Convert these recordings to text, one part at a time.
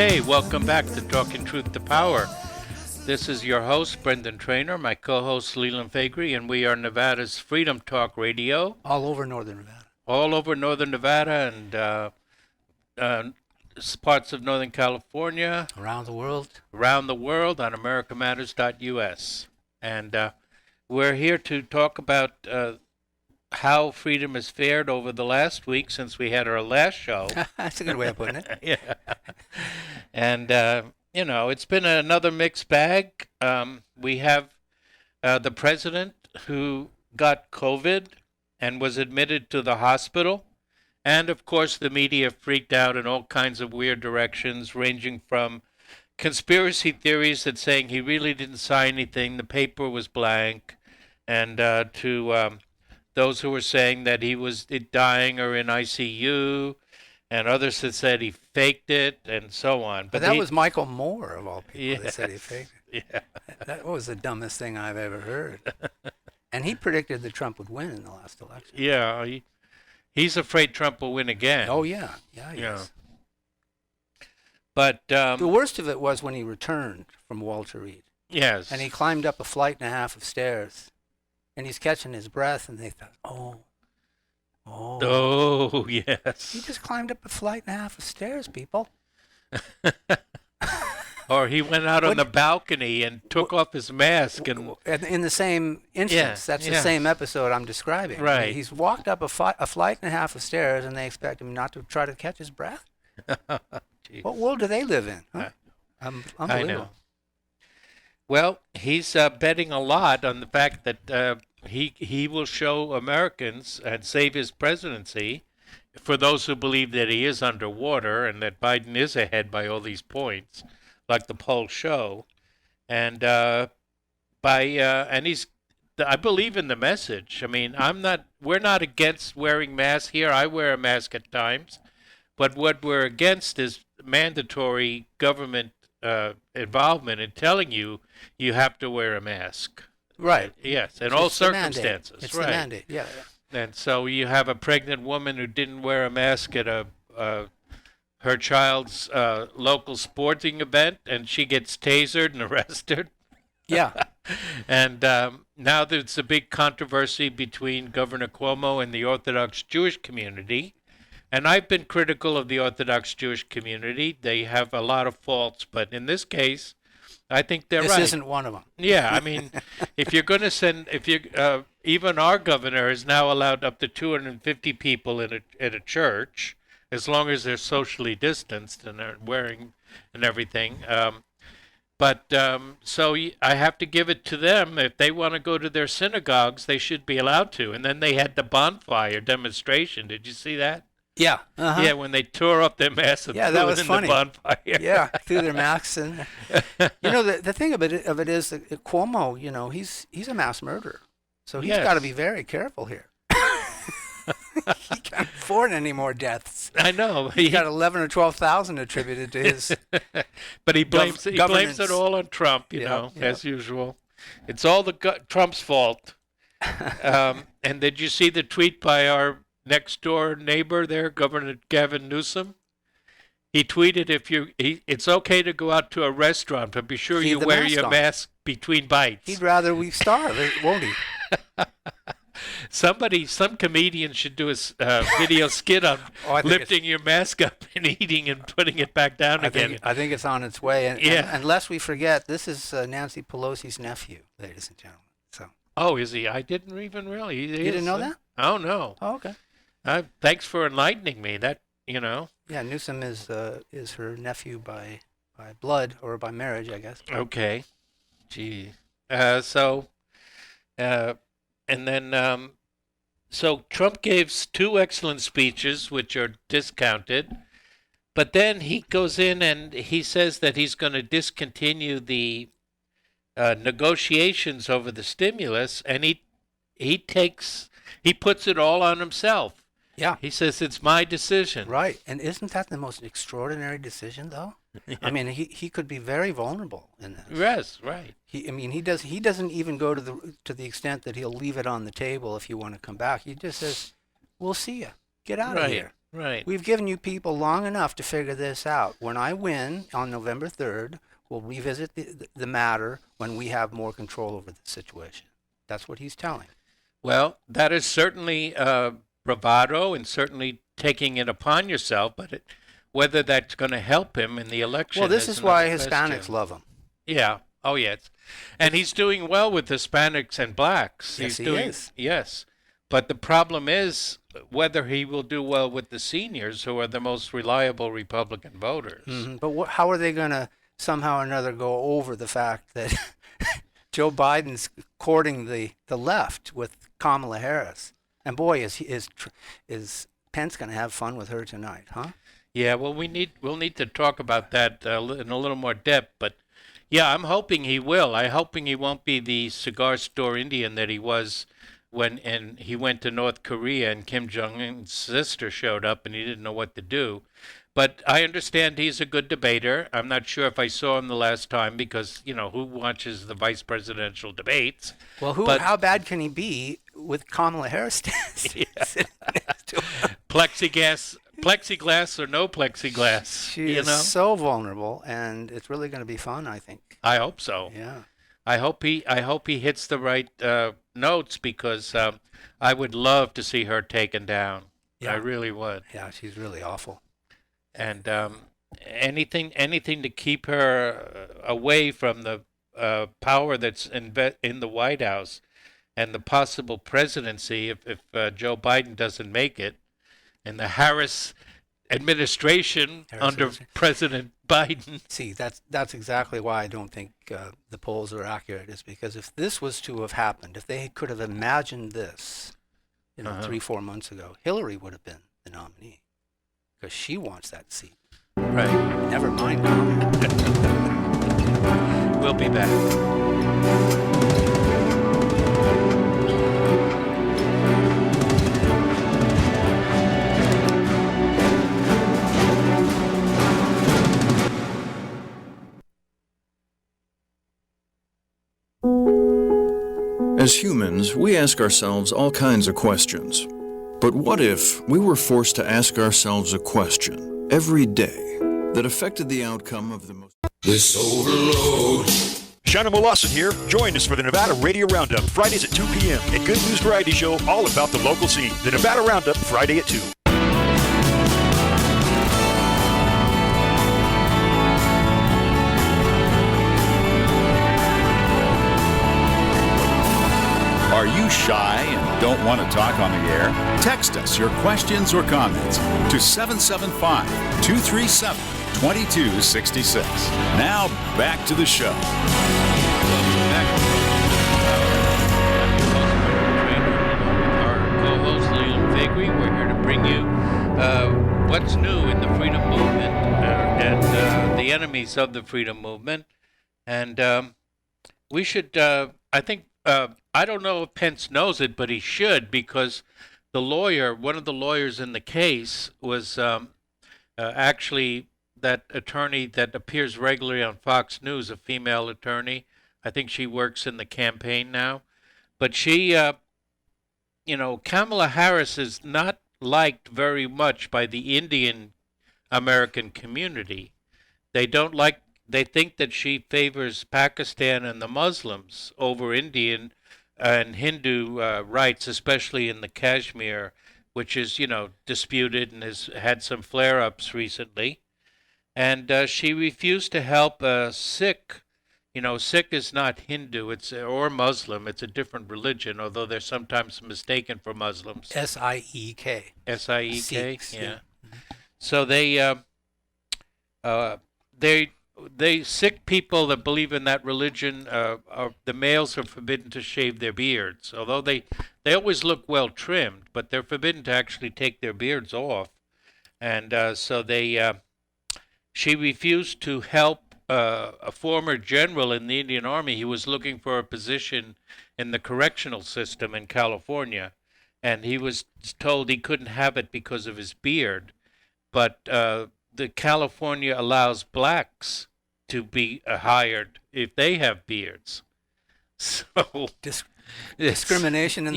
Okay, welcome back to Talking Truth to Power. This is your host, Brendan Trainer, my co-host, Leland Faegre, and we are Nevada's Freedom Talk Radio. All over northern Nevada. All over northern Nevada and parts of Northern California. Around the world. Around the world on americamatters.us. And we're here to talk about how freedom has fared over the last week since we had our last show. That's a good way of putting it. Yeah. And, it's been another mixed bag. We have the president who got COVID and was admitted to the hospital. And, of course, the media freaked out in all kinds of weird directions, ranging from conspiracy theories that saying he really didn't sign anything, the paper was blank, and to those who were saying that he was dying or in ICU, and others that said he faked it, and so on. But that was Michael Moore, of all people, that said he faked it. Yeah. That was the dumbest thing I've ever heard. And he predicted that Trump would win in the last election. Yeah, he's afraid Trump will win again. Oh, yeah. Yeah, he is. But the worst of it was when he returned from Walter Reed. Yes. And he climbed up a flight and a half of stairs. And he's catching his breath, and they thought, oh, yes. He just climbed up a flight and a half of stairs, people. Or he went out on the balcony and took off his mask. And in the same instance, that's the same episode I'm describing. Right. He's walked up a flight and a half of stairs, and they expect him not to try to catch his breath? What world do they live in? Huh? Unbelievable. I know. Well, he's betting a lot on the fact that he will show Americans and save his presidency for those who believe that he is underwater and that Biden is ahead by all these points, like the polls show. And and he's, I believe in the message. I mean, we're not against wearing masks here. I wear a mask at times. But what we're against is mandatory government involvement in telling you have to wear a mask. Right. Yes, in all circumstances. It's right. the mandate, yeah. And so you have a pregnant woman who didn't wear a mask at her child's local sporting event, and she gets tasered and arrested. Yeah. And now there's a big controversy between Governor Cuomo and the Orthodox Jewish community. And I've been critical of the Orthodox Jewish community. They have a lot of faults, but in this case, I think they're right. This isn't one of them. Yeah, I mean, if you're going to even our governor is now allowed up to 250 people in a church, as long as they're socially distanced and are wearing and everything. So I have to give it to them. If they want to go to their synagogues, they should be allowed to. And then they had the bonfire demonstration. Did you see that? Yeah. Uh-huh. Yeah, when they tore up their masks and threw it in the bonfire. Yeah, threw their masks in. The thing of it is that Cuomo, he's a mass murderer. So he's got to be very careful here. He can't afford any more deaths. I know. He got 11 or 12,000 attributed to his But he blames it all on Trump, as usual. It's all Trump's fault. And did you see the tweet by our next door neighbor there, Governor Gavin Newsom? He tweeted, it's okay to go out to a restaurant, but be sure you wear your mask between bites. He'd rather we starve, won't he? Some comedian should do a video skit on lifting your mask up and eating and putting it back down again. I think it's on its way. And lest we forget, this is Nancy Pelosi's nephew, ladies and gentlemen. So. Oh, is he? I didn't even really. You didn't know that? Oh, no. Oh, okay. Thanks for enlightening me. Yeah, Newsom is her nephew by blood or by marriage, I guess. Okay. Gee. So Trump gave two excellent speeches, which are discounted. But then he goes in and he says that he's going to discontinue the negotiations over the stimulus, and he puts it all on himself. Yeah. He says, it's my decision. Right. And isn't that the most extraordinary decision, though? Yeah. I mean, he could be very vulnerable in this. Yes, right. He doesn't even go to the extent that he'll leave it on the table if you want to come back. He just says, we'll see you. Get out of here. Right. We've given you people long enough to figure this out. When I win on November 3rd, we'll revisit the matter when we have more control over the situation. That's what he's telling. Well, that is certainly bravado and certainly taking it upon yourself, but whether that's going to help him in the election. Well, this is why another Hispanics question. love him. Yeah. Oh, yes. And he's doing well with Hispanics and blacks. Yes, He's he doing, is. Yes. But the problem is whether he will do well with the seniors, who are the most reliable Republican voters. Mm-hmm. But how are they going to somehow or another go over the fact that Joe Biden's courting the left with Kamala Harris? And boy, is Pence going to have fun with her tonight, huh? Yeah, well, we'll need to talk about that in a little more depth. But yeah, I'm hoping he will. I'm hoping he won't be the cigar store Indian that he was when he went to North Korea and Kim Jong-un's sister showed up and he didn't know what to do. But I understand he's a good debater. I'm not sure if I saw him the last time because, who watches the vice presidential debates? Well, how bad can he be with Kamala Harris sitting next to him? Plexiglass or no plexiglass. She is so vulnerable, and it's really going to be fun, I think. I hope so. Yeah. I hope he hits the right notes because I would love to see her taken down. Yeah. I really would. Yeah, she's really awful. And anything to keep her away from the power that's in the White House and the possible presidency if Joe Biden doesn't make it, and the Harris administration under President Biden. See, that's exactly why I don't think the polls are accurate. Is because if this was to have happened, if they could have imagined this, 3-4 months ago, Hillary would have been the nominee because she wants that seat. Right. Never mind Kamala. We'll be back. As humans, we ask ourselves all kinds of questions. But what if we were forced to ask ourselves a question every day that affected the outcome of the most... This overload. Shannon Molassen here. Join us for the Nevada Radio Roundup, Fridays at 2 p.m. A good news variety show all about the local scene. The Nevada Roundup, Friday at 2. Are you shy and don't want to talk on the air? Text us your questions or comments to 775-237-2266. Now, back to the show. Our co-host, Leland Faegre. We're here to bring you what's new in the freedom movement and the enemies of the freedom movement. And we should, I think, I don't know if Pence knows it, but he should, because one of the lawyers in the case was actually that attorney that appears regularly on Fox News, a female attorney. I think she works in the campaign now. But she, Kamala Harris is not liked very much by the Indian American community. They think that she favors Pakistan and the Muslims over Indian and Hindu rights, especially in the Kashmir, which is, disputed and has had some flare-ups recently. And she refused to help a Sikh. Sikh is not Hindu, or Muslim. It's a different religion, although they're sometimes mistaken for Muslims. S-I-E-K. S-I-E-K, Sikhs, yeah. So they Sikh people that believe in that religion, the males are forbidden to shave their beards, although they always look well trimmed, but they're forbidden to actually take their beards off. And so she refused to help a former general in the Indian Army. He was looking for a position in the correctional system in California, and he was told he couldn't have it because of his beard. But the California allows blacks to be hired if they have beards. So Discrimination in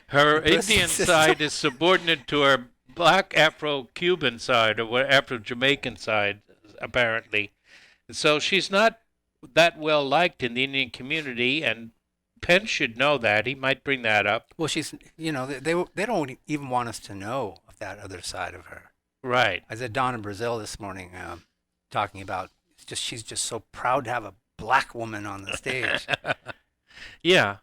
her the Indian side is subordinate to her black Afro-Cuban side or Afro-Jamaican side, apparently. So she's not that well liked in the Indian community, and Pence should know that. He might bring that up. Well, she's, they don't even want us to know of that other side of her. Right. I said Don in Brazil this morning, talking about she's just so proud to have a black woman on the stage. Yeah.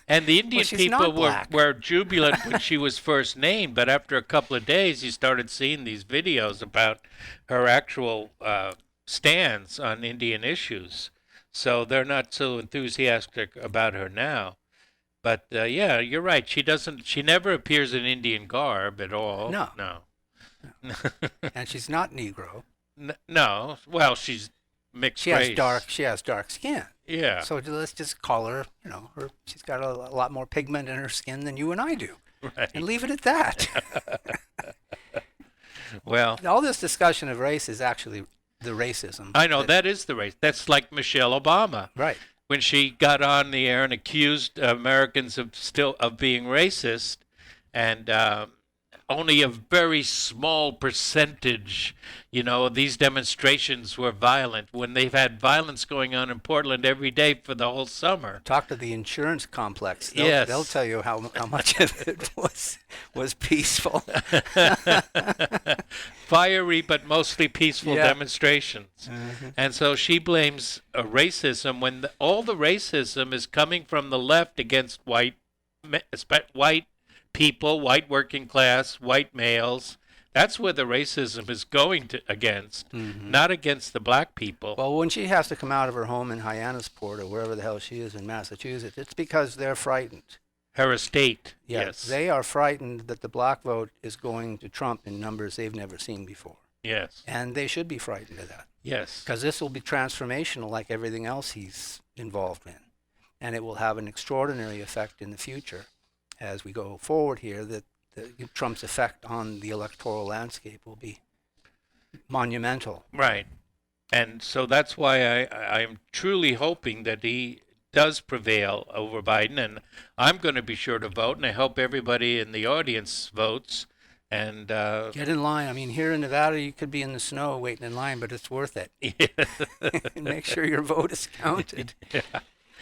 And the Indian she's people not black. were jubilant when she was first named, but after a couple of days, you started seeing these videos about her actual stands on Indian issues. So they're not so enthusiastic about her now. But yeah, you're right. She never appears in Indian garb at all. No. No. And she's not Negro. No. Well, she's mixed She race. has dark skin. Yeah. So let's just call her, she's got a lot more pigment in her skin than you and I do. Right. And leave it at that. Well, all this discussion of race is actually the racism. I know that is the race. That's like Michelle Obama. Right. When she got on the air and accused Americans of being racist, and only a very small percentage, these demonstrations were violent, when they've had violence going on in Portland every day for the whole summer. Talk to the insurance complex. Yes. They'll tell you how much of it was peaceful. Fiery but mostly peaceful Yeah. demonstrations. Mm-hmm. And so she blames racism when all the racism is coming from the left against white people, white working class, white males. That's where the racism is going against, not against the black people. Well, when she has to come out of her home in Hyannisport or wherever the hell she is in Massachusetts, it's because they're frightened. Her estate, Yeah, yes. They are frightened that the black vote is going to Trump in numbers they've never seen before. Yes. And they should be frightened of that. Yes. Because this will be transformational like everything else he's involved in. And it will have an extraordinary effect in the future as we go forward here, that Trump's effect on the electoral landscape will be monumental. Right. And so that's why I'm truly hoping that he does prevail over Biden. And I'm going to be sure to vote, and I hope everybody in the audience votes. And Get in line. I mean, here in Nevada, you could be in the snow waiting in line, but it's worth it. Make sure your vote is counted. Yeah.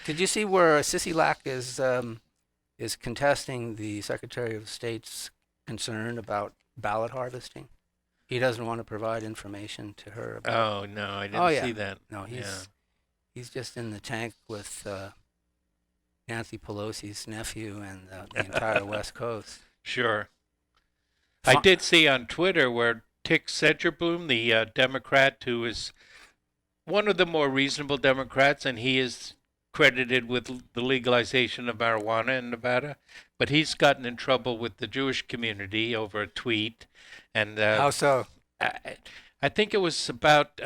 Did you see where Sissylak is contesting the Secretary of State's concern about ballot harvesting? He doesn't want to provide information to her about. Oh, no, I didn't see that. No, he's just in the tank with Nancy Pelosi's nephew and the entire West Coast. Sure. I did see on Twitter where Tick Sedgwick, the Democrat who is one of the more reasonable Democrats, and he is credited with the legalization of marijuana in Nevada, but he's gotten in trouble with the Jewish community over a tweet. And How so? I think it was about,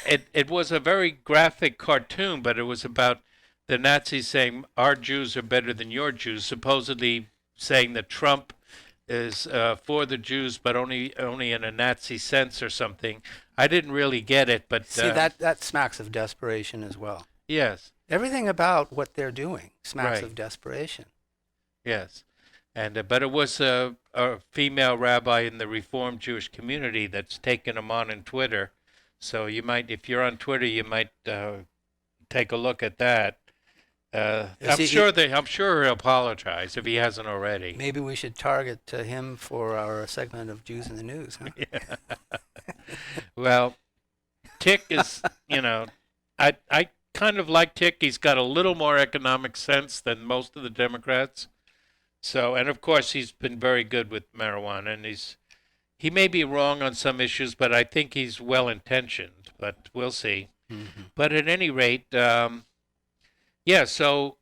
it was a very graphic cartoon, but it was about the Nazis saying, our Jews are better than your Jews, supposedly saying that Trump is for the Jews, but only in a Nazi sense or something. I didn't really get it, but... See, that smacks of desperation as well. Yes. Everything about what they're doing smacks Right. of desperation. Yes. And but it was a female rabbi in the Reformed Jewish community that's taken him on Twitter. So you might, if you're on Twitter, you might take a look at that. I'm sure he'll apologize if he hasn't already. Maybe we should target him for our segment of Jews in the News. Huh? Yeah. Well, Tick is, I kind of like Tick. He's got a little more economic sense than most of the Democrats. So, and of course, he's been very good with marijuana, and he may be wrong on some issues, but I think he's well intentioned. But we'll see. Mm-hmm. But at any rate, yeah. So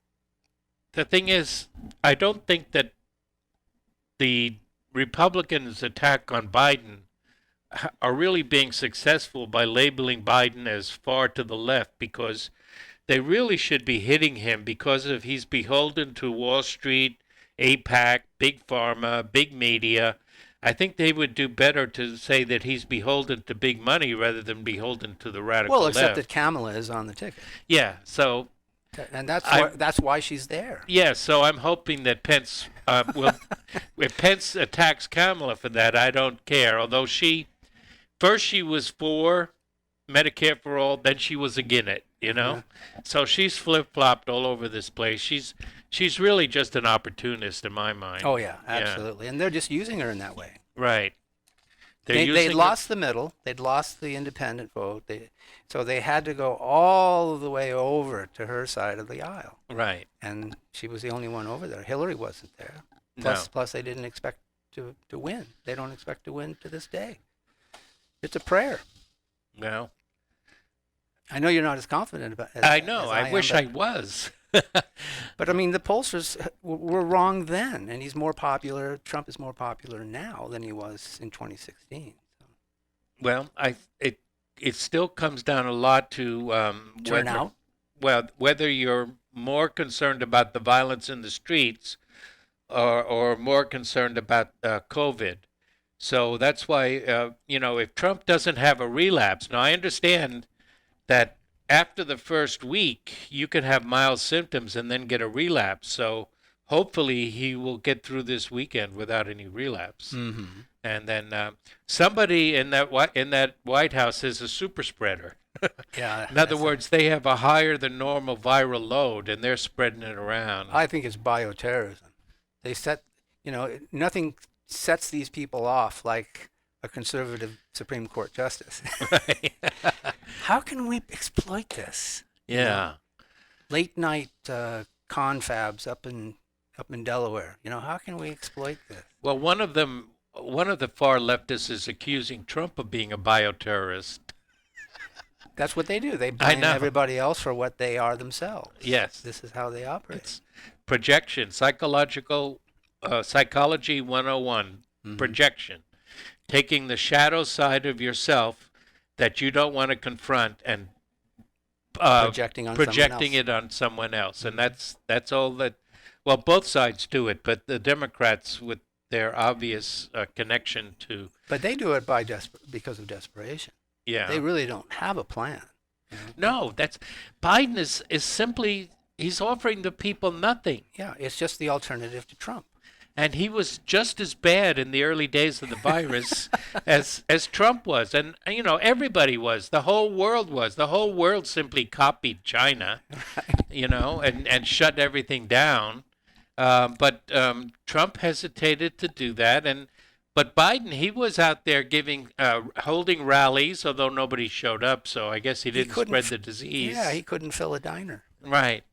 the thing is, I don't think that the Republicans' attack on Biden are really being successful by labeling Biden as far to the left, because they really should be hitting him because of he's beholden to Wall Street, AIPAC, Big Pharma, big media. I think they would do better to say that he's beholden to big money rather than beholden to the radical left. Well, except that Kamala is on the ticket. Yeah, so... And that's why she's there. Yeah, so I'm hoping that Pence Well, if Pence attacks Kamala for that, I don't care. Although first she was for Medicare for all, then she was against it, So she's flip-flopped all over this place. She's really just an opportunist in my mind. Oh, yeah, absolutely. And they're just using her in that way. Right. They lost the middle. They'd lost the independent vote. So they had to go all the way over to her side of the aisle. Right. And she was the only one over there. Hillary wasn't there. No. Plus they didn't expect to win. They don't expect to win to this day. It's a prayer. No. I know you're not as confident about it. I know. I wish I was. But I mean, the pollsters were wrong then, and he's more popular. Trump is more popular now than he was in 2016. So. Well, it still comes down a lot to Turnout. Whether you're more concerned about the violence in the streets or more concerned about COVID. So that's why if Trump doesn't have a relapse, now I understand that after the first week, you can have mild symptoms and then get a relapse. So hopefully he will get through this weekend without any relapse. Mm-hmm. And then somebody in that White House is a super spreader. Yeah. In other words, they have a higher than normal viral load, and they're spreading it around. I think it's bioterrorism. They nothing sets these people off like a conservative Supreme Court justice. Right. How can we exploit this? Yeah. Late night confabs up in Delaware. How can we exploit this? Well, one of the far leftists is accusing Trump of being a bioterrorist. That's what they do. They blame everybody else for what they are themselves. Yes. This is how they operate. It's projection, psychology 101, projection. Taking the shadow side of yourself that you don't want to confront and projecting it on someone else. And that's all that, well, both sides do it, but the Democrats with their obvious connection to... But they do it because of desperation. Yeah. They really don't have a plan. No, Biden is simply, he's offering the people nothing. Yeah, it's just the alternative to Trump. And he was just as bad in the early days of the virus as Trump was. And, everybody was. The whole world was. The whole world simply copied China, and shut everything down. But Trump hesitated to do that. But Biden, he was out there holding rallies, although nobody showed up. So I guess he didn't spread the disease. Yeah, he couldn't fill a diner. Right.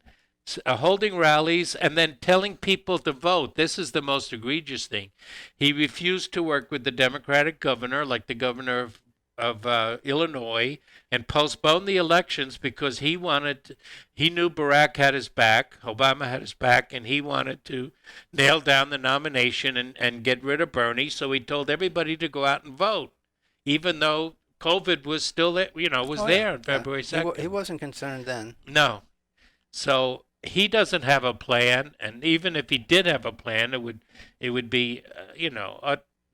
Holding rallies and then telling people to vote. This is the most egregious thing. He refused to work with the Democratic governor, like the governor of Illinois, and postponed the elections because he knew Barack had his back, Obama had his back, and he wanted to nail down the nomination and get rid of Bernie. So he told everybody to go out and vote, even though COVID was still there, there on February 2nd. He wasn't concerned then. No. So he doesn't have a plan, and even if he did have a plan, it would be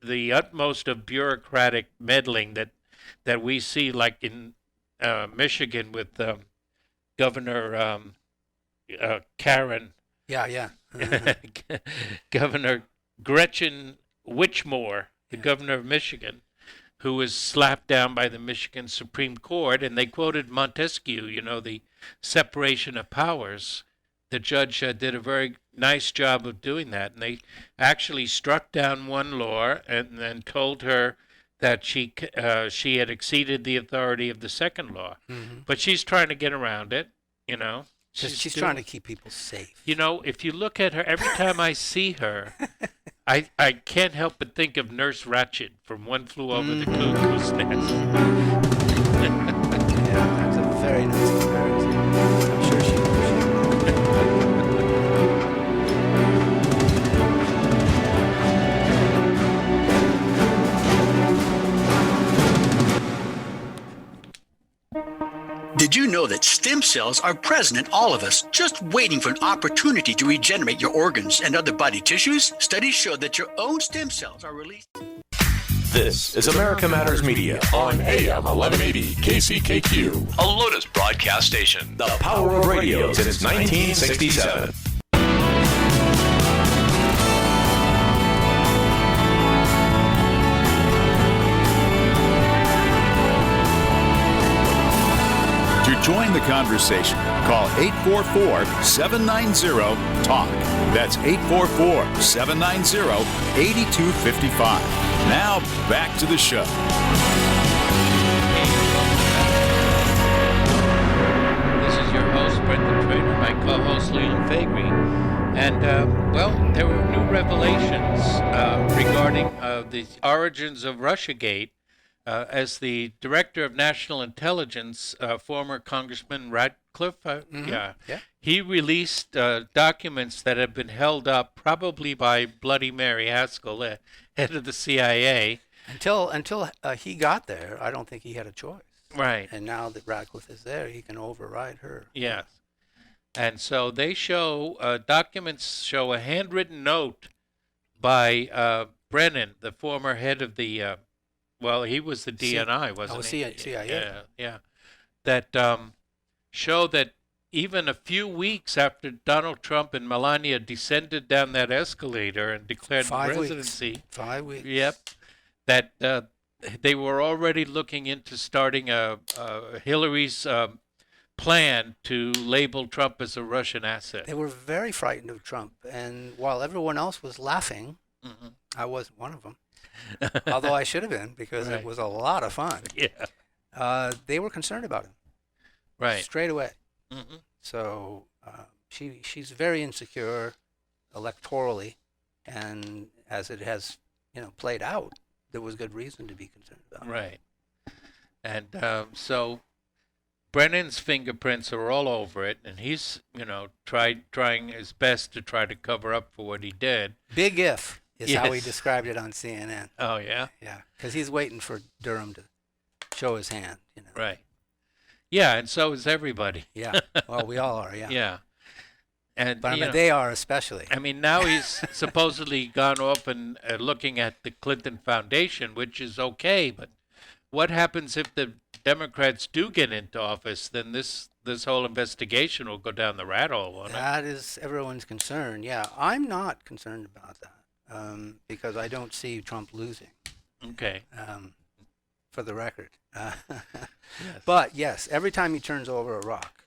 the utmost of bureaucratic meddling that we see, like in Michigan with Governor Karen. Yeah. Governor Gretchen Whitmer, the governor of Michigan, who was slapped down by the Michigan Supreme Court, and they quoted Montesquieu, the separation of powers. The judge did a very nice job of doing that, and they actually struck down one law and then told her that she had exceeded the authority of the second law. Mm-hmm. But she's trying to get around it, She's trying to keep people safe. If you look at her, every time I see her, I can't help but think of Nurse Ratched from One Flew Over the Cuckoo's Nest. Yeah, that's a very nice comparison. I'm sure she appreciates it. Did you know that stem cells are present in all of us, just waiting for an opportunity to regenerate your organs and other body tissues? Studies show that your own stem cells are released. This is America Matters Media on AM 1180 KCKQ, a Lotus broadcast station. The power of radio since 1967. Join the conversation. Call 844-790-TALK. That's 844-790-8255. Now, back to the show. This is your host, Brennan Trainer, my co-host, Leland Faegre. And, there were new revelations regarding the origins of Russiagate. As the Director of National Intelligence, former Congressman Ratcliffe, he released documents that had been held up probably by Bloody Mary Haskell, head of the CIA. Until he got there, I don't think he had a choice. Right. And now that Ratcliffe is there, he can override her. Yes. And so they show, documents show a handwritten note by Brennan, the former head of the, he was the DNI, wasn't he? CIA. Yeah. That show that even a few weeks after Donald Trump and Melania descended down that escalator and declared the presidency. 5 weeks. Yep. That they were already looking into starting Hillary's plan to label Trump as a Russian asset. They were very frightened of Trump, and while everyone else was laughing, I wasn't one of them. Although I should have been, because it was a lot of fun. Yeah. They were concerned about him. Right. Straight away. So she's very insecure electorally, and as it has played out, there was good reason to be concerned about it. Right. And so Brennan's fingerprints are all over it, and he's trying his best to try to cover up for what he did. Big if is how he described it on CNN. Oh, yeah? Yeah, because he's waiting for Durham to show his hand. Right. Yeah, and so is everybody. Yeah, well, we all are, yeah. Yeah. And, but they are especially. I mean, now he's supposedly gone off and looking at the Clinton Foundation, which is okay, but what happens if the Democrats do get into office? Then this whole investigation will go down the rat hole, won't it? That is everyone's concern, yeah. I'm not concerned about that. Because I don't see Trump losing. Okay. For the record. Yes. But yes, every time he turns over a rock,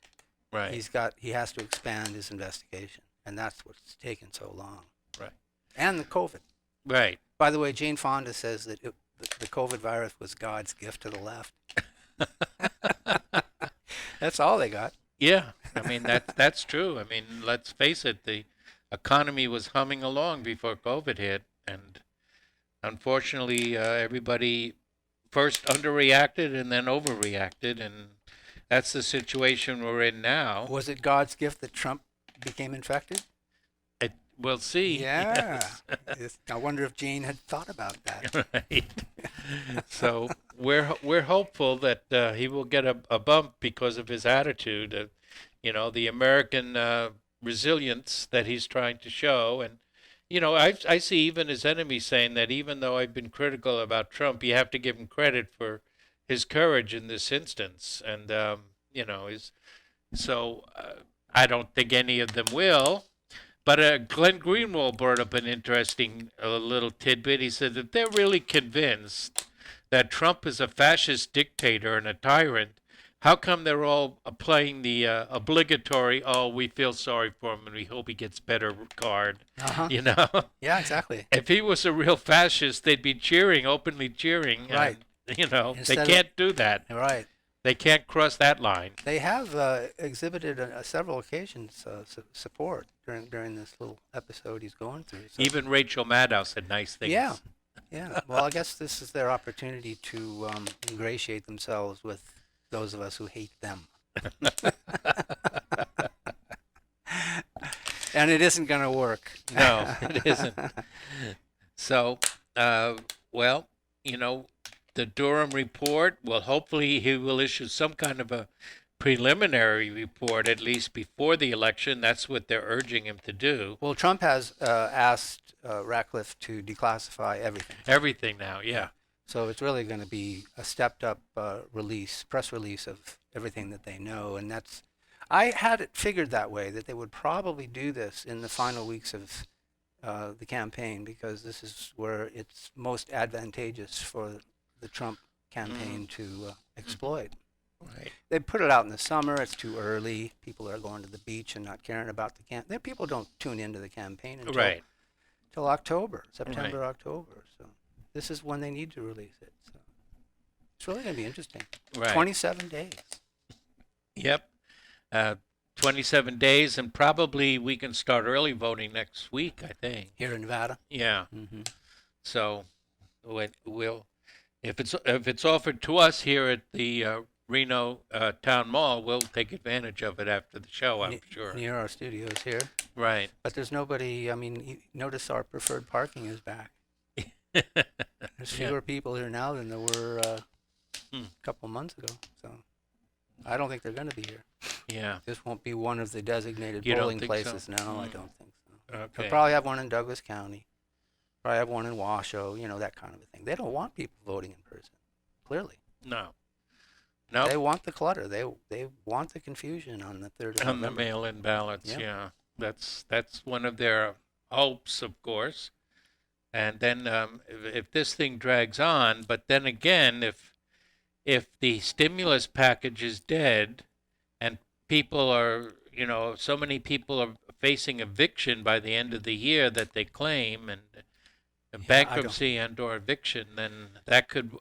right, he has to expand his investigation, and that's what's taken so long. Right. And the COVID. Right. By the way, Jane Fonda says that the COVID virus was God's gift to the left. That's all they got. Yeah, I mean that's true. I mean, let's face it, the economy was humming along before COVID hit, and unfortunately, everybody first underreacted and then overreacted, and that's the situation we're in now. Was it God's gift that Trump became infected? We'll see. Yeah. Yes. I wonder if Jane had thought about that. Right. So we're hopeful that he will get a bump because of his attitude, the American resilience that he's trying to show. And, I see even his enemies saying that even though I've been critical about Trump, you have to give him credit for his courage in this instance. And, I don't think any of them will. But Glenn Greenwald brought up an interesting little tidbit. He said that they're really convinced that Trump is a fascist dictator and a tyrant. How come they're all playing the obligatory, we feel sorry for him and we hope he gets better card, Yeah, exactly. If he was a real fascist, they'd be openly cheering. Right. And, they can't do that. Right. They can't cross that line. They have exhibited on several occasions support during this little episode he's going through. So. Even Rachel Maddow said nice things. Yeah. Well, I guess this is their opportunity to ingratiate themselves with those of us who hate them. And it isn't going to work. No, it isn't. So, the Durham report, hopefully he will issue some kind of a preliminary report, at least before the election. That's what they're urging him to do. Well, Trump has asked Ratcliffe to declassify everything. Everything now, yeah. So it's really going to be a stepped-up press release of everything that they know, and I had it figured that way, that they would probably do this in the final weeks of the campaign, because this is where it's most advantageous for the Trump campaign to exploit. Right. They put it out in the summer. It's too early. People are going to the beach and not caring about the campaign. People don't tune into the campaign until Right. till October, September, Right. October. So this is when they need to release it. So it's really going to be interesting. Right. 27 days. Yep. 27 days, and probably we can start early voting next week, I think. Here in Nevada. Yeah. Mm-hmm. So we'll if it's offered to us here at the Reno Town Mall, we'll take advantage of it after the show, I'm sure. Near our studios here. Right. But there's nobody, I mean, notice our preferred parking is back. There's fewer people here now than there were a couple months ago. So I don't think they're going to be here. Yeah. This won't be one of the designated You don't polling think places. so? No, I don't think so. Okay. They'll probably have one in Douglas County. Probably have one in Washoe, that kind of a thing. They don't want people voting in person, clearly. No. They want the clutter. They want the confusion on the 3rd of On the November. mail-in ballots, Yep. yeah. That's one of their hopes, of course. And then if this thing drags on, but then again, if the stimulus package is dead and people are, so many people are facing eviction by the end of the year that they claim, and bankruptcy and or eviction, then that could,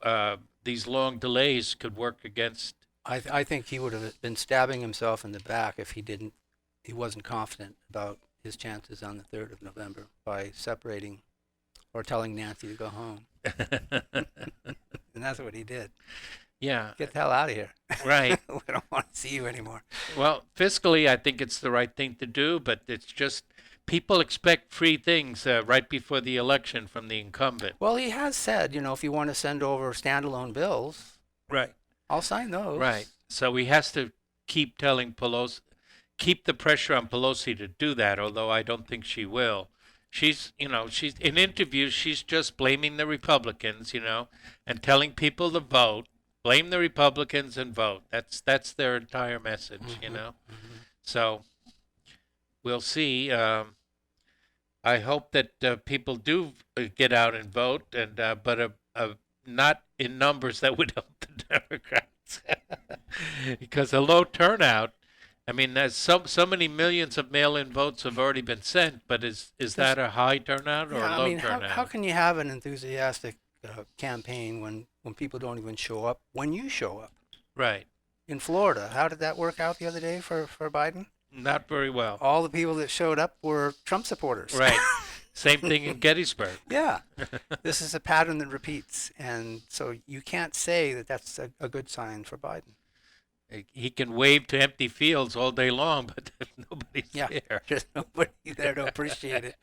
these long delays could work against. I think he would have been stabbing himself in the back if he wasn't confident about his chances on the 3rd of November by separating or telling Nancy to go home. And that's what he did. Yeah. Get the hell out of here. Right. We don't want to see you anymore. Well, fiscally, I think it's the right thing to do, but it's just people expect free things right before the election from the incumbent. Well, he has said, if you want to send over standalone bills, Right. I'll sign those. Right. So he has to keep telling Pelosi, keep the pressure on Pelosi to do that, although I don't think she will. She's in interviews, she's just blaming the Republicans, and telling people to vote. Blame the Republicans and vote. That's their entire message, Mm-hmm. So we'll see. I hope that people do get out and vote, and but not in numbers that would help the Democrats, because a low turnout. I mean, there's so many millions of mail-in votes have already been sent, but is that a high turnout or a low turnout? How can you have an enthusiastic campaign when people don't even show up when you show up? Right. In Florida, how did that work out the other day for Biden? Not very well. All the people that showed up were Trump supporters. Right. Same thing in Gettysburg. Yeah. This is a pattern that repeats. And so you can't say that that's a good sign for Biden. He can wave to empty fields all day long, but there's nobody's there. There's nobody there to appreciate it.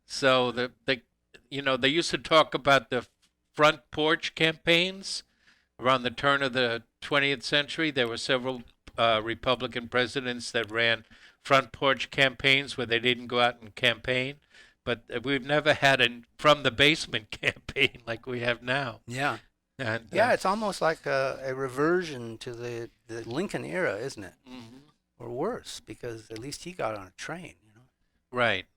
So they used to talk about the front porch campaigns around the turn of the 20th century. There were several Republican presidents that ran front porch campaigns where they didn't go out and campaign. But we've never had a from the basement campaign like we have now. Yeah. And, it's almost like a reversion to the Lincoln era, isn't it? Mm-hmm. Or worse, because at least he got on a train, Right.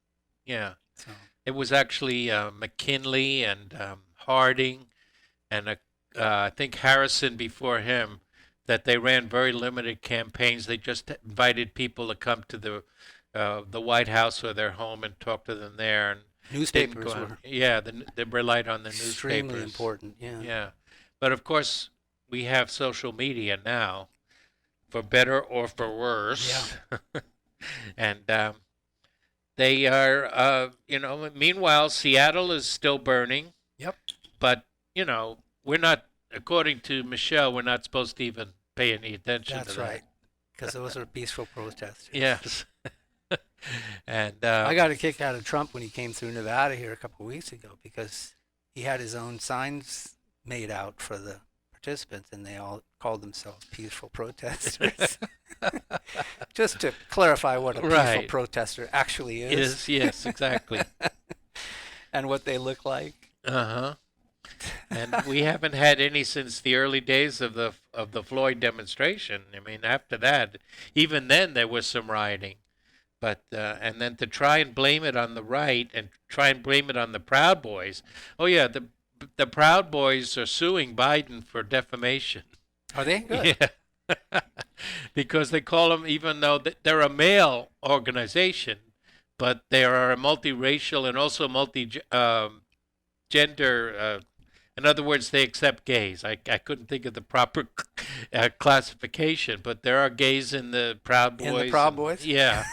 Yeah. So. It was actually McKinley and Harding and I think Harrison before him that they ran very limited campaigns. They just invited people to come to the White House or their home and talk to them there. And newspapers were. Yeah, they relied on the newspapers. Extremely important, yeah. Yeah. But of course, we have social media now, for better or for worse. Yeah. And they are, meanwhile, Seattle is still burning. Yep. But, we're not, according to Michelle, we're not supposed to even pay any attention to that. That's right. Because those are peaceful protesters. Yes. And I got a kick out of Trump when he came through Nevada here a couple of weeks ago, because he had his own signs made out for the participants, and they all called themselves peaceful protesters. Just to clarify what a peaceful protester actually is. Yes, exactly. And what they look like. Uh-huh. And we haven't had any since the early days of the Floyd demonstration. I mean, after that, even then there was some rioting. But and then to try and blame it on the right and try and blame it on the Proud Boys. Oh yeah, the Proud Boys are suing Biden for defamation. Are they? Good. Yeah. Because they call them, even though they're a male organization, but they are a multiracial and also gender. In other words, they accept gays. I couldn't think of the proper classification, but there are gays in the Proud Boys. In the Proud Boys? Yeah.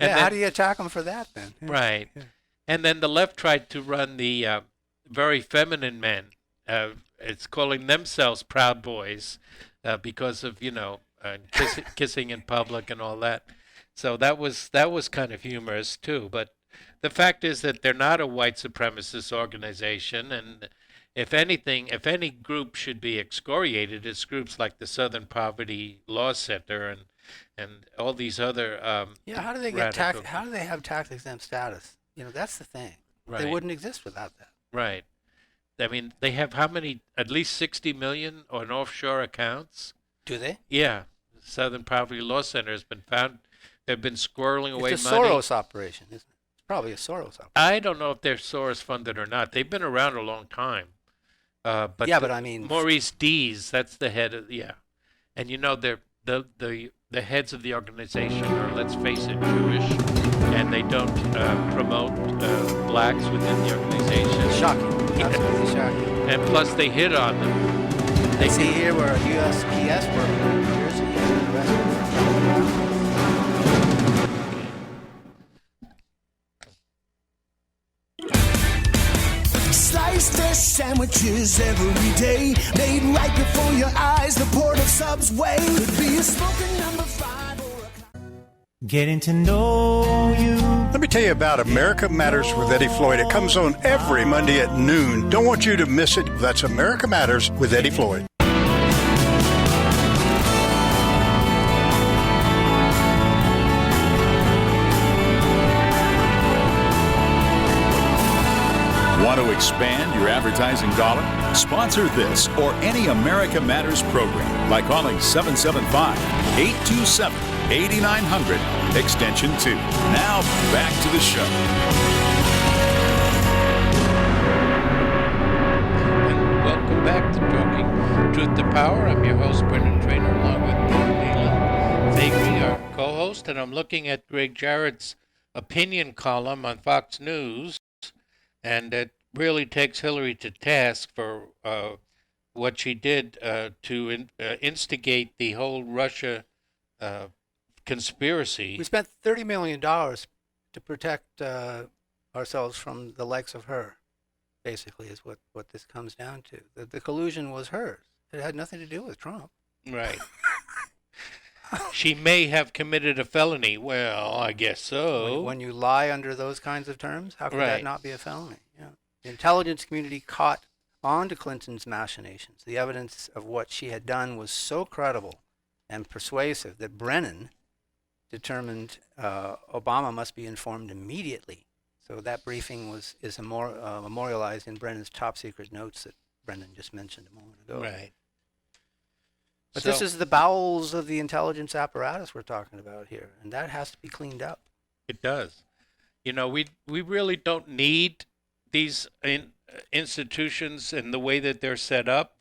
How do you attack them for that then? Right. Yeah. And then the left tried to run the very feminine men. It's calling themselves Proud Boys because of, kissing in public and all that. So that was kind of humorous too. But the fact is that they're not a white supremacist organization, and if anything, if any group should be excoriated, it's groups like the Southern Poverty Law Center and all these other. How do they get How do they have tax exempt status? That's the thing. Right. They wouldn't exist without that. Right. I mean, they have how many? At least 60 million on offshore accounts. Do they? Yeah. The Southern Poverty Law Center has been found. They've been squirreling away money. It's a Soros operation, isn't it? It's probably a Soros operation. I don't know if they're Soros funded or not. They've been around a long time. But I mean, Maurice Dees, that's the head of and they're the heads of the organization are, let's face it, Jewish, and they don't promote blacks within the organization. Shocking, absolutely shocking. And plus, they hit on them. They see here where a USPS worker in New Jersey is arrested. Slice their sandwiches every day, made right before your eyes. The port of Subway could be a smoking number 5 or a... Getting to know you. Let me tell you about America Matters with Eddie Floyd. It comes on every Monday at noon. Don't want you to miss it. That's America Matters with Eddie Floyd. Want to expand your advertising dollar? Sponsor this or any America Matters program by calling 775-827-8900, extension 2. Now, back to the show. And welcome back to Talking Truth to Power. I'm your host, Brennan Trainer, along with Leland Faegre, our co-host, and I'm looking at Gregg Jarrett's opinion column on Fox News. And it really takes Hillary to task for what she did to instigate the whole Russia conspiracy. We spent $30 million to protect ourselves from the likes of her, basically, is what this comes down to. The collusion was hers. It had nothing to do with Trump. Right. She may have committed a felony. Well, I guess so. When you lie under those kinds of terms, how could that not be a felony? Yeah. The intelligence community caught on to Clinton's machinations. The evidence of what she had done was so credible and persuasive that Brennan determined Obama must be informed immediately. So that briefing is memorialized in Brennan's top secret notes that Brennan just mentioned a moment ago. Right. But this is the bowels of the intelligence apparatus we're talking about here, and that has to be cleaned up. It does. We really don't need these institutions in the way that they're set up,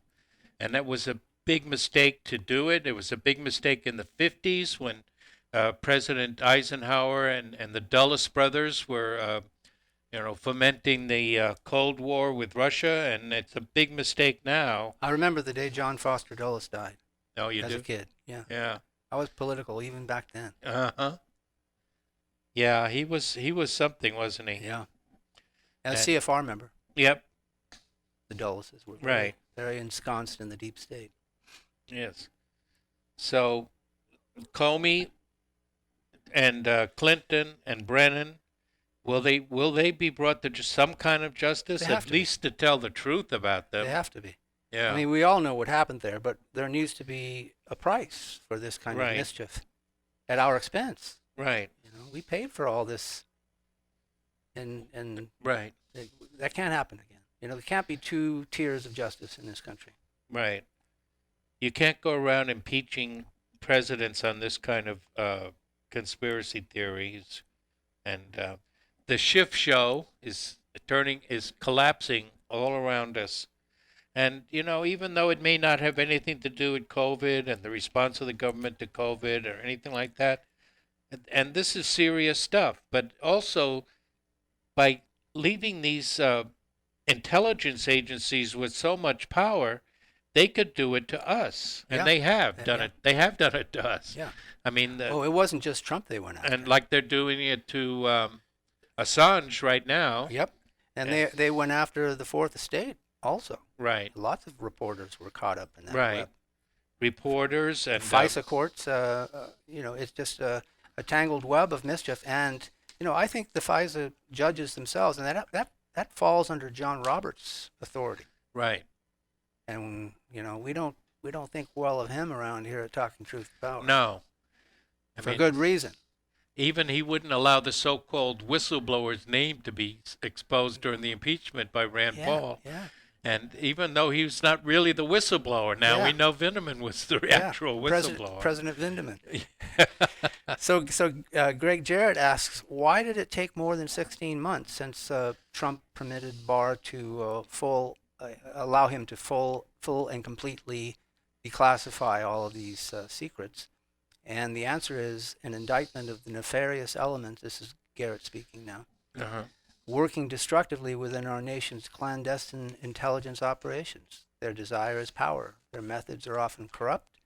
and that was a big mistake to do it. It was a big mistake in the 50s when President Eisenhower and the Dulles brothers were, fomenting the Cold War with Russia, and it's a big mistake now. I remember the day John Foster Dulles died. Oh, you did? As a kid, yeah. Yeah. I was political even back then. Uh-huh. Yeah, he was something, wasn't he? Yeah. And a CFR member. Yep. The Dulleses were very ensconced in the deep state. Yes. So, Comey and Clinton and Brennan, will they be brought to just some kind of justice? At least to tell the truth about them. They have to be. Yeah. I mean, we all know what happened there, but there needs to be a price for this kind of mischief at our expense. Right. We paid for all this, and right. That can't happen again. There can't be two tiers of justice in this country. Right. You can't go around impeaching presidents on this kind of conspiracy theories. And the shift show is collapsing all around us. And, even though it may not have anything to do with COVID and the response of the government to COVID or anything like that, and this is serious stuff, but also by leaving these intelligence agencies with so much power, they could do it to us. And they have done it. They have done it to us. Yeah. I mean, it wasn't just Trump they went after. And like they're doing it to Assange right now. Yep. And they went after the Fourth Estate also. Right. Lots of reporters were caught up in that. Right. Web. Reporters and FISA courts. It's just a tangled web of mischief. And I think the FISA judges themselves, and that falls under John Roberts' authority. Right. And we don't think well of him around here at Talking Truth to Power. No. For good reason. Even he wouldn't allow the so-called whistleblower's name to be exposed during the impeachment by Rand Paul. Yeah. And even though he was not really the whistleblower, now we know Vindeman was the actual whistleblower. President Vindeman. So Greg Jarrett asks, why did it take more than 16 months since Trump permitted Barr to allow him to full and completely declassify all of these secrets? And the answer is an indictment of the nefarious elements. This is Garrett speaking now. Working destructively within our nation's clandestine intelligence operations. Their desire is power. Their methods are often corrupt.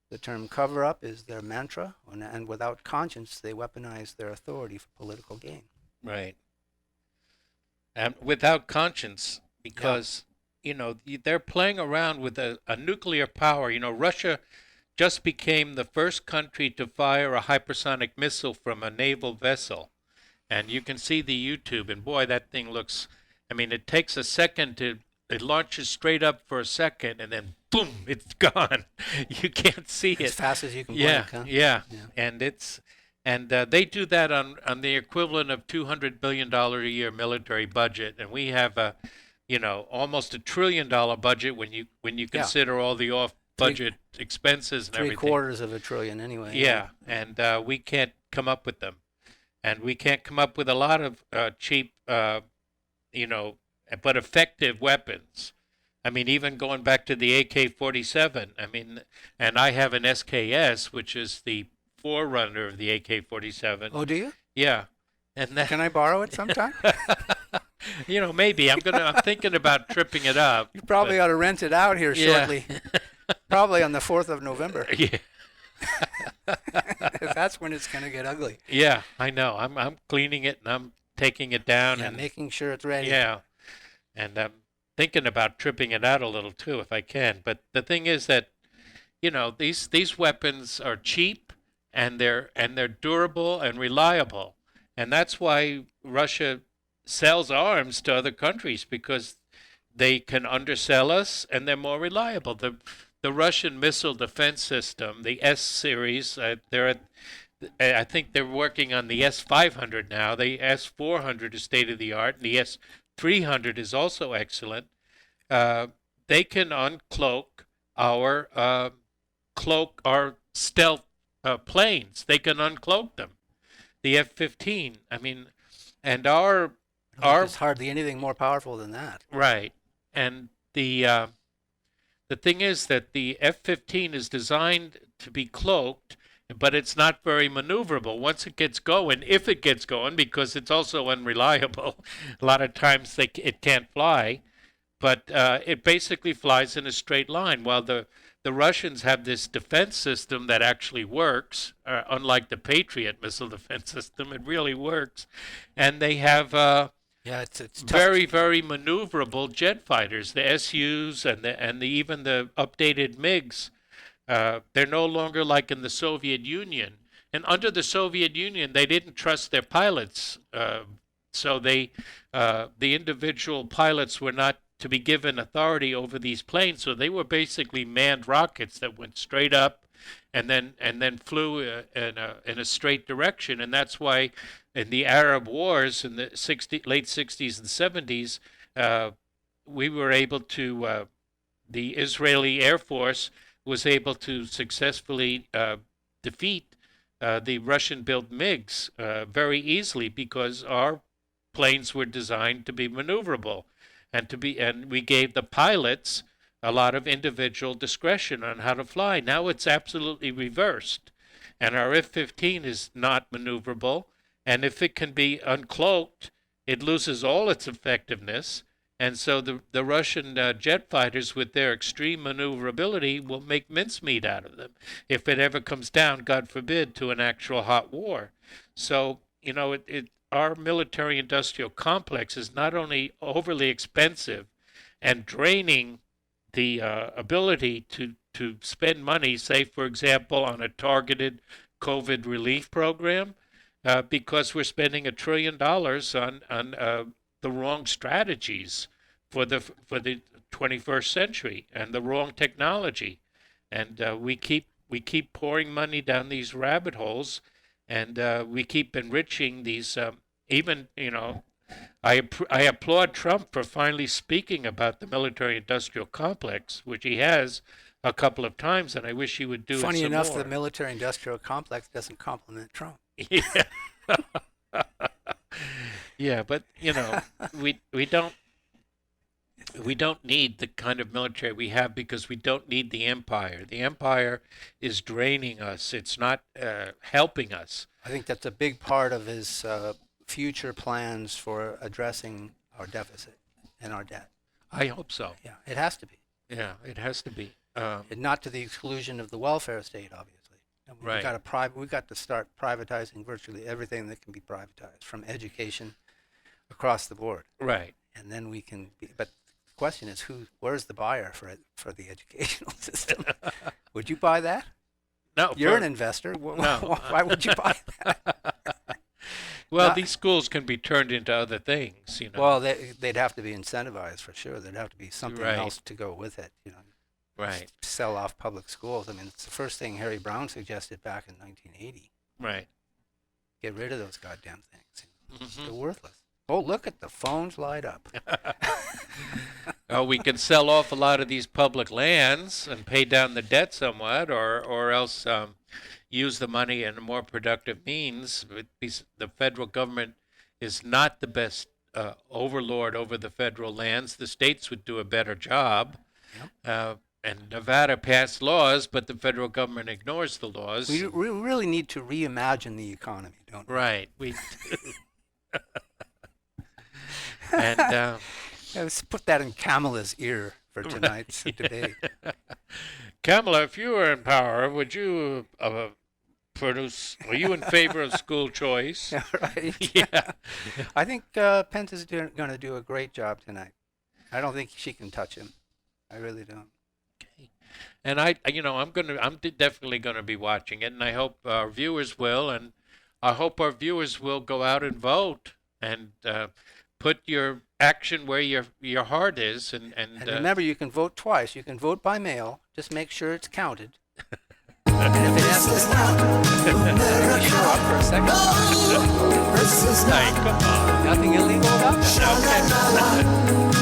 The term cover-up is their mantra, and without conscience, they weaponize their authority for political gain. Right. And without conscience, because, they're playing around with a nuclear power. Russia just became the first country to fire a hypersonic missile from a naval vessel. And you can see the YouTube, and boy, that thing looks, it takes a second it launches straight up for a second, and then boom, it's gone. You can't see it. As fast as you can blink, huh? Yeah. And they do that on the equivalent of $200 billion a year military budget, and we have almost $1 trillion budget when you consider all the off-budget expenses and everything. $750 billion anyway. Yeah, and we can't come up with them. And we can't come up with a lot of cheap, but effective weapons. Even going back to the AK-47, and I have an SKS, which is the forerunner of the AK-47. Oh, do you? Yeah. And can I borrow it sometime? Maybe. I'm thinking about tripping it up. You probably ought to rent it out here shortly. Probably on the 4th of November. Yeah. That's when it's going to get ugly. Yeah, I know. I'm cleaning it and I'm taking it down and making sure it's ready. Yeah, and I'm thinking about tripping it out a little too if I can. But the thing is that these weapons are cheap and they're durable and reliable, and that's why Russia sells arms to other countries, because they can undersell us and they're more reliable. The Russian missile defense system, the S series, I think they're working on the S-500 now. The S-400 is state-of-the-art, and the S-300 is also excellent. They can uncloak our stealth planes. They can uncloak them. The F-15, and there's hardly anything more powerful than that. Right, and the thing is that the F-15 is designed to be cloaked, but it's not very maneuverable once it gets going, if it gets going, because it's also unreliable. A lot of times it can't fly, but it basically flies in a straight line, while the Russians have this defense system that actually works, unlike the Patriot missile defense system. It really works. And they have... it's very, very maneuverable jet fighters, the SUs and even the updated MiGs. They're no longer like in the Soviet Union. And under the Soviet Union, they didn't trust their pilots. So the individual pilots were not to be given authority over these planes. So they were basically manned rockets that went straight up and then flew in a straight direction. And that's why in the Arab wars in the late 60s and 70s, we were able to, the Israeli Air Force was able to successfully defeat the Russian-built MiGs very easily because our planes were designed to be maneuverable, and we gave the pilots a lot of individual discretion on how to fly. Now it's absolutely reversed, and our F-15 is not maneuverable, and if it can be uncloaked, it loses all its effectiveness. And so the Russian jet fighters, with their extreme maneuverability, will make mincemeat out of them if it ever comes down, God forbid, to an actual hot war. So, our military-industrial complex is not only overly expensive and draining the ability to spend money, say, for example, on a targeted COVID relief program, because we're spending $1 trillion on the wrong strategies for the 21st century and the wrong technology, and we keep pouring money down these rabbit holes, and we keep enriching these. I applaud Trump for finally speaking about the military-industrial complex, which he has a couple of times, and I wish he would do it some more. Funny enough, the military-industrial complex doesn't compliment Trump. Yeah. Yeah, but we don't need the kind of military we have because we don't need the empire. The empire is draining us. It's not helping us. I think that's a big part of his future plans for addressing our deficit and our debt. I hope so. Yeah, it has to be. Yeah, it has to be. And not to the exclusion of the welfare state, obviously. Right. We've got to start privatizing virtually everything that can be privatized, from education across the board. Right. And then we can be, but the question is, where's the buyer for the educational system? Would you buy that? No. You're an investor. No. Why would you buy that? Well, these schools can be turned into other things, Well, they'd have to be incentivized for sure. There'd have to be something else to go with it, Right. Sell off public schools. I mean, it's the first thing Harry Brown suggested back in 1980. Right. Get rid of those goddamn things. Mm-hmm. They're worthless. Oh, look at the phones light up. We can sell off a lot of these public lands and pay down the debt somewhat, or else use the money in a more productive means. The federal government is not the best overlord over the federal lands. The states would do a better job. Yep. And Nevada passed laws, but the federal government ignores the laws. We really need to reimagine the economy, don't we? Right. We and let's put that in Kamala's ear for tonight's debate. Kamala, if you were in power, would you are you in favor of school choice? Right. Yeah. I think Pence is going to do a great job tonight. I don't think she can touch him. I really don't. And I'm definitely going to be watching it, and I hope our viewers will, and I hope our viewers will go out and vote and put your action where your heart is, and remember, you can vote twice. You can vote by mail. Just make sure it's counted. And if it has to show up for a second. Hey, come on. Nothing illegal about that. Okay.